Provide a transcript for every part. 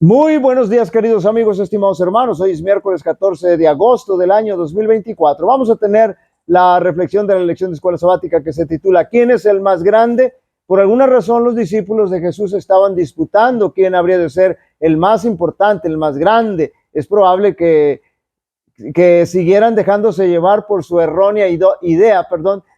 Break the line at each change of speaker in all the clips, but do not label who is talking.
Muy buenos días, queridos amigos, estimados hermanos. Hoy es miércoles 14 de agosto del año 2024. Vamos a tener la reflexión de la lección de escuela sabática que se titula ¿Quién es el más grande? Por alguna razón los discípulos de Jesús estaban disputando quién habría de ser el más importante, el más grande. Es probable que siguieran dejándose llevar por su errónea idea,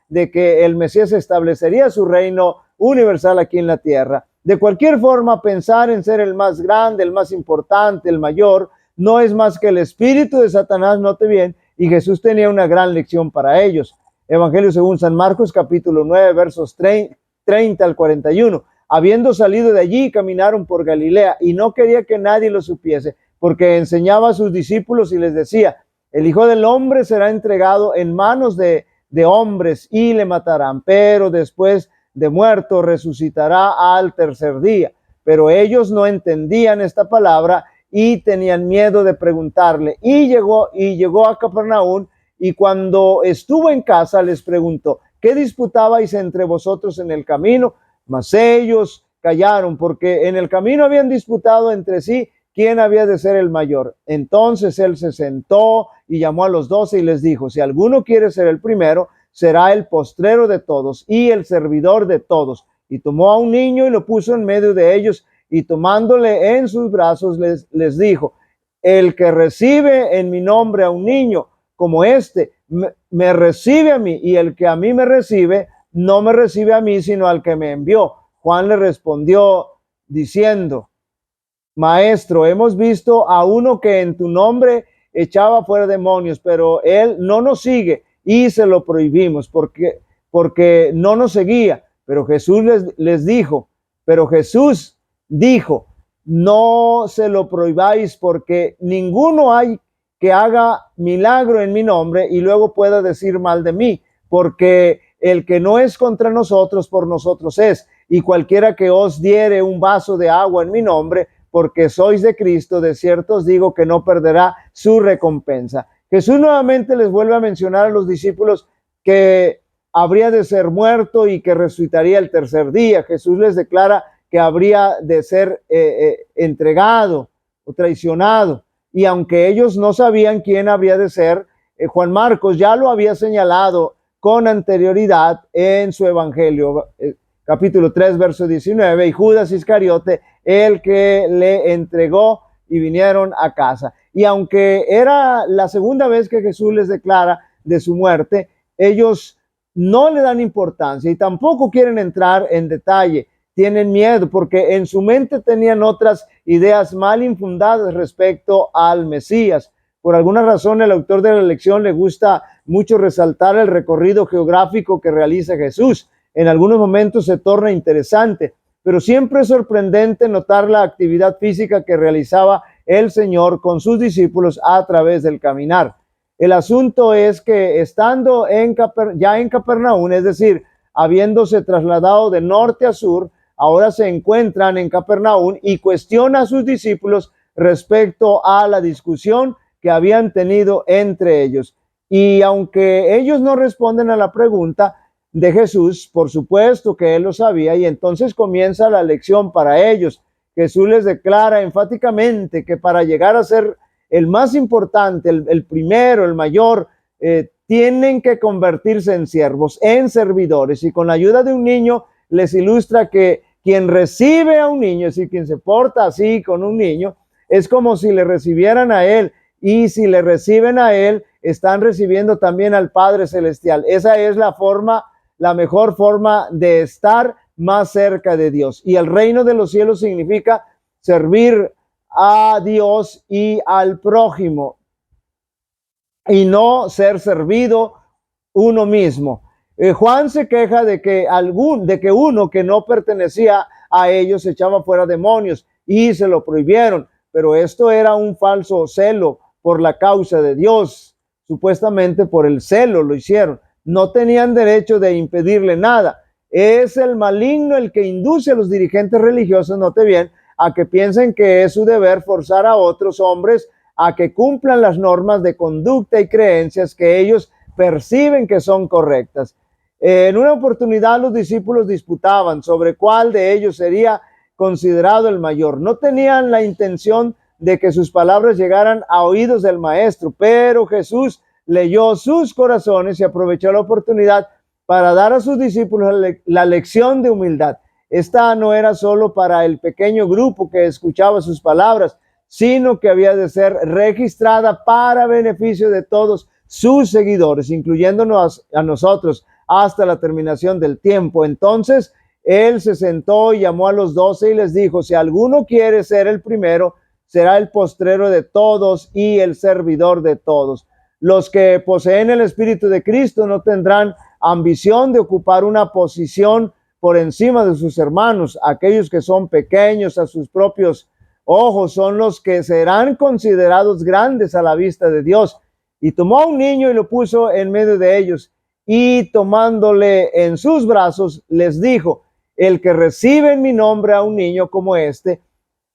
de que el Mesías establecería su reino universal aquí en la tierra. De cualquier forma, pensar en ser el más grande, el más importante, el mayor, no es más que el espíritu de Satanás, note bien, y Jesús tenía una gran lección para ellos. Evangelio según San Marcos, capítulo 9, versos 30 al 41. Habiendo salido de allí, caminaron por Galilea, y no quería que nadie lo supiese, porque enseñaba a sus discípulos y les decía: el Hijo del Hombre será entregado en manos de hombres y le matarán, pero después de muerto resucitará al tercer día. Pero ellos no entendían esta palabra y tenían miedo de preguntarle. Y llegó a Capernaum, y cuando estuvo en casa les preguntó: ¿qué disputabais entre vosotros en el camino? Mas ellos callaron, porque en el camino habían disputado entre sí quién había de ser el mayor. Entonces él se sentó y llamó a los 12 y les dijo: si alguno quiere ser el primero, será el postrero de todos y el servidor de todos. Y tomó a un niño y lo puso en medio de ellos, y tomándole en sus brazos les dijo: el que recibe en mi nombre a un niño como este, me recibe a mí, y el que a mí me recibe, no me recibe a mí, sino al que me envió. Juan le respondió diciendo: Maestro, hemos visto a uno que en tu nombre echaba fuera demonios, pero él no nos sigue y se lo prohibimos porque no nos seguía. Pero Jesús dijo, no se lo prohibáis, porque ninguno hay que haga milagro en mi nombre y luego pueda decir mal de mí, porque el que no es contra nosotros, por nosotros es. Y cualquiera que os diere un vaso de agua en mi nombre, porque sois de Cristo, de cierto os digo que no perderá su recompensa. Jesús nuevamente les vuelve a mencionar a los discípulos que habría de ser muerto y que resucitaría el tercer día. Jesús les declara que habría de ser entregado o traicionado. Y aunque ellos no sabían quién habría de ser, Juan Marcos ya lo había señalado con anterioridad en su evangelio, capítulo 3, verso 19, y Judas Iscariote, el que le entregó, y vinieron a casa. Y aunque era la segunda vez que Jesús les declara de su muerte, ellos no le dan importancia y tampoco quieren entrar en detalle. Tienen miedo porque en su mente tenían otras ideas mal infundadas respecto al Mesías. Por alguna razón, el autor de la lección le gusta mucho resaltar el recorrido geográfico que realiza Jesús. En algunos momentos se torna interesante, pero siempre es sorprendente notar la actividad física que realizaba el Señor con sus discípulos a través del caminar. El asunto es que estando ya en Capernaum, es decir, habiéndose trasladado de norte a sur, ahora se encuentran en Capernaum y cuestiona a sus discípulos respecto a la discusión que habían tenido entre ellos. Y aunque ellos no responden a la pregunta de Jesús, por supuesto que él lo sabía, y entonces comienza la lección para ellos. Jesús les declara enfáticamente que para llegar a ser el más importante, el primero, el mayor, tienen que convertirse en siervos, en servidores, y con la ayuda de un niño les ilustra que quien recibe a un niño, es decir, quien se porta así con un niño, es como si le recibieran a él, y si le reciben a él, están recibiendo también al Padre Celestial. Esa es la mejor forma de estar más cerca de Dios. Y el reino de los cielos significa servir a Dios y al prójimo, y no ser servido uno mismo. Juan se queja de que uno que no pertenecía a ellos echaba fuera demonios y se lo prohibieron, pero esto era un falso celo por la causa de Dios. Supuestamente por el celo lo hicieron. No tenían derecho de impedirle nada. Es el maligno el que induce a los dirigentes religiosos, note bien, a que piensen que es su deber forzar a otros hombres a que cumplan las normas de conducta y creencias que ellos perciben que son correctas. En una oportunidad los discípulos disputaban sobre cuál de ellos sería considerado el mayor. No tenían la intención de que sus palabras llegaran a oídos del maestro, pero Jesús leyó sus corazones y aprovechó la oportunidad para dar a sus discípulos la lección de humildad. Esta no era solo para el pequeño grupo que escuchaba sus palabras, sino que había de ser registrada para beneficio de todos sus seguidores, incluyéndonos a nosotros, hasta la terminación del tiempo. Entonces, él se sentó y llamó a los 12 y les dijo: si alguno quiere ser el primero, será el postrero de todos y el servidor de todos. Los que poseen el Espíritu de Cristo no tendrán ambición de ocupar una posición por encima de sus hermanos. Aquellos que son pequeños a sus propios ojos son los que serán considerados grandes a la vista de Dios. Y tomó a un niño y lo puso en medio de ellos, y tomándole en sus brazos, les dijo: el que recibe en mi nombre a un niño como este,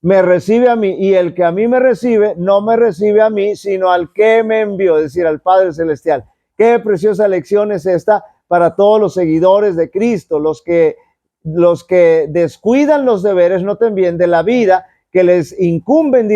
me recibe a mí, y el que a mí me recibe, no me recibe a mí, sino al que me envió, es decir, al Padre Celestial. Qué preciosa lección es esta para todos los seguidores de Cristo, los que descuidan los deberes, noten bien, de la vida que les incumben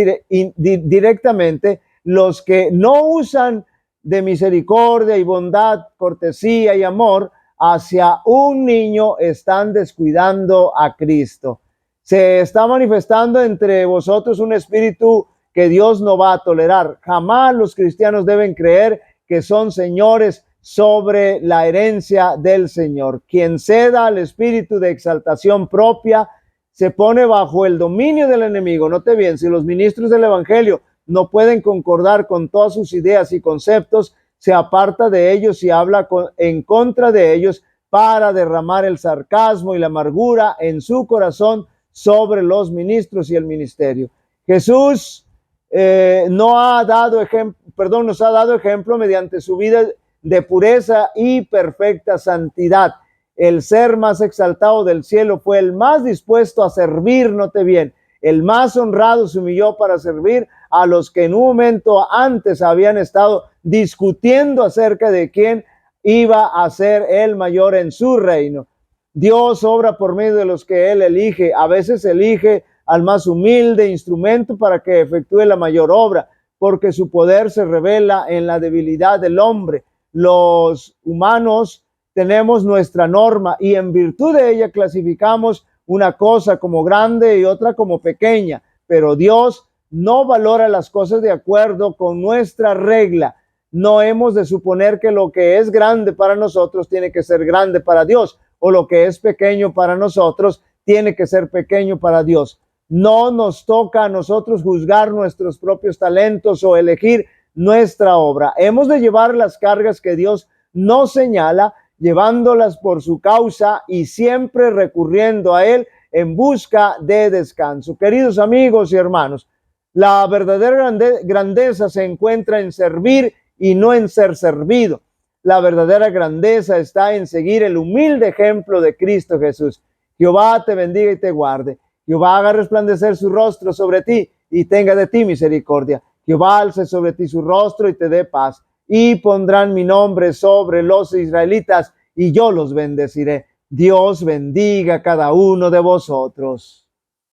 directamente, los que no usan de misericordia y bondad, cortesía y amor hacia un niño, están descuidando a Cristo. Se está manifestando entre vosotros un espíritu que Dios no va a tolerar. Jamás los cristianos deben creer que son señores sobre la herencia del Señor. Quien ceda al espíritu de exaltación propia se pone bajo el dominio del enemigo. Note bien, si los ministros del evangelio no pueden concordar con todas sus ideas y conceptos, se aparta de ellos y habla en contra de ellos para derramar el sarcasmo y la amargura en su corazón sobre los ministros y el ministerio. Jesús nos ha dado ejemplo mediante su vida de pureza y perfecta santidad. El ser más exaltado del cielo fue el más dispuesto a servir, note bien, el más honrado se humilló para servir a los que en un momento antes habían estado discutiendo acerca de quién iba a ser el mayor en su reino. Dios obra por medio de los que Él elige. A veces elige al más humilde instrumento para que efectúe la mayor obra, porque su poder se revela en la debilidad del hombre. Los humanos tenemos nuestra norma y en virtud de ella clasificamos una cosa como grande y otra como pequeña, pero Dios no valora las cosas de acuerdo con nuestra regla. No hemos de suponer que lo que es grande para nosotros tiene que ser grande para Dios, o lo que es pequeño para nosotros tiene que ser pequeño para Dios. No nos toca a nosotros juzgar nuestros propios talentos o elegir nuestra obra. Hemos de llevar las cargas que Dios nos señala, llevándolas por su causa y siempre recurriendo a Él en busca de descanso. Queridos amigos y hermanos, la verdadera grandeza se encuentra en servir y no en ser servido. La verdadera grandeza está en seguir el humilde ejemplo de Cristo Jesús. Jehová te bendiga y te guarde. Jehová haga resplandecer su rostro sobre ti y tenga de ti misericordia. Jehová alce sobre ti su rostro y te dé paz. Y pondrán mi nombre sobre los israelitas y yo los bendeciré. Dios bendiga a cada uno de vosotros.